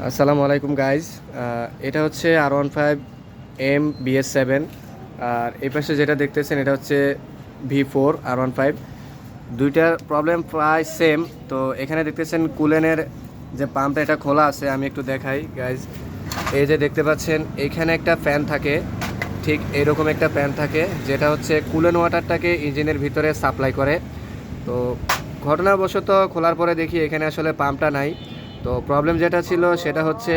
আসসালামু আলাইকুম গাইজ। এটা হচ্ছে R15M BS7। আর এই পাশে যেটা দেখতেছেন এটা হচ্ছে V4 R15। দুইটার প্রবলেম প্রায় সেম। তো এখানে দেখতেছেন কুলেনের যে পাম্পটা এটা খোলা আছে, আমি একটু দেখাই গাইজ। এই যে দেখতে পাচ্ছেন এখানে একটা ফ্যান থাকে, ঠিক এরকম একটা ফ্যান থাকে যেটা হচ্ছে কুলেন ওয়াটারটাকে ইঞ্জিনের ভিতরে সাপ্লাই করে। তো ঘটনাবশত খোলার পরে দেখি এখানে আসলে পাম্পটা নাই। তো প্রবলেম যেটা ছিল সেটা হচ্ছে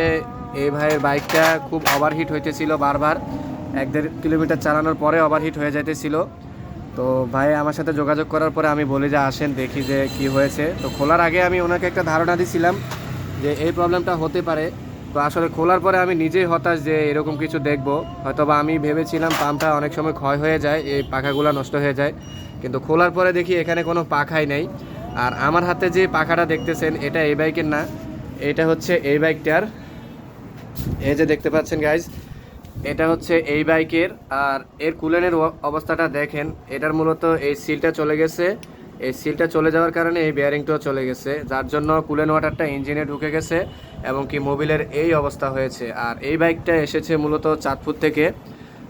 এই ভাইয়ের বাইকটা খুব ওভারহিট হইতেছিল বারবার, 1-1.5 কিলোমিটার চালানোর পরে ওভারহিট হয়ে যাইতেছিল। তো ভাই আমার সাথে যোগাযোগ করার পরে আমি বলি যে আসেন দেখি যে কি হয়েছে। তো খোলার আগে আমি ওনাকে একটা ধারণা দিছিলাম যে এই প্রবলেমটা হতে পারে। তো আসলে খোলার পরে আমি নিজেই হতাশ যে এরকম কিছু দেখব। হয়তোবা আমি ভেবেছিলাম পাম্পটা অনেক সময় ক্ষয় হয়ে যায়, এই পাখাগুলো নষ্ট হয়ে যায়, কিন্তু খোলার পরে দেখি এখানে কোনো পাখাই নেই। আর আমার হাতে যে পাখাটা দেখতেছেন এটা এই বাইকের না, এটা হচ্ছে এই বাইকটার। এই যে দেখতে পাচ্ছেন গাইজ, এটা হচ্ছে এই বাইকের। আর এর কুলেনের অবস্থাটা দেখেন, এটার মূলত এই সিলটা চলে গেছে। এই সিলটা চলে যাওয়ার কারণে এই বেয়ারিংটাও চলে গেছে, যার জন্য কুলেন ওয়াটারটা ইঞ্জিনে ঢুকে গেছে এবং কি মোবিলের এই অবস্থা হয়েছে। আর এই বাইকটা এসেছে মূলত চাঁদপুর থেকে।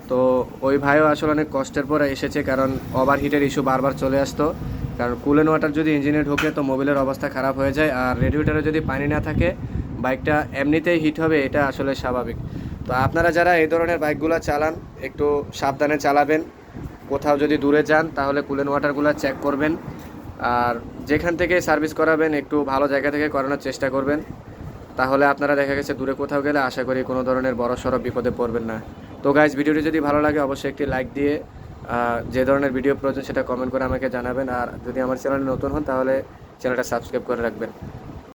তো ওই ভাইও আসলে অনেক কষ্টের পরে এসেছে, কারণ ওভারহিটের ইস্যু বারবার চলে আসতো। কারণ কুলেন ওয়াটার যদি ইঞ্জিনে ঢোকে তো মোবিলের অবস্থা খারাপ হয়ে যায়, আর রেডিয়েটরে যদি পানি না থাকে বাইকটা এমনিতেই হিট হবে, এটা আসলে স্বাভাবিক। তো আপনারা যারা এই ধরনের বাইকগুলো চালান একটু সাবধানে চালাবেন। কোথাও যদি দূরে যান তাহলে কুলেন ওয়াটারগুলো চেক করবেন। আর যেখান থেকে সার্ভিস করাবেন একটু ভালো জায়গা থেকে করানোর চেষ্টা করবেন। তাহলে আপনারা দেখা গেছে দূরে কোথাও গেলে আশা করি কোনো ধরনের বড়সড় বিপদে পড়বেন না। তো গাইজ, ভিডিওটি যদি ভালো লাগে অবশ্যই একটি লাইক দিয়ে যে ধরনের ভিডিও প্রয়োজন সেটা কমেন্ট করে আমাকে জানাবেন। আর যদি আমার চ্যানেলে নতুন হন তাহলে চ্যানেলটা সাবস্ক্রাইব করে রাখবেন।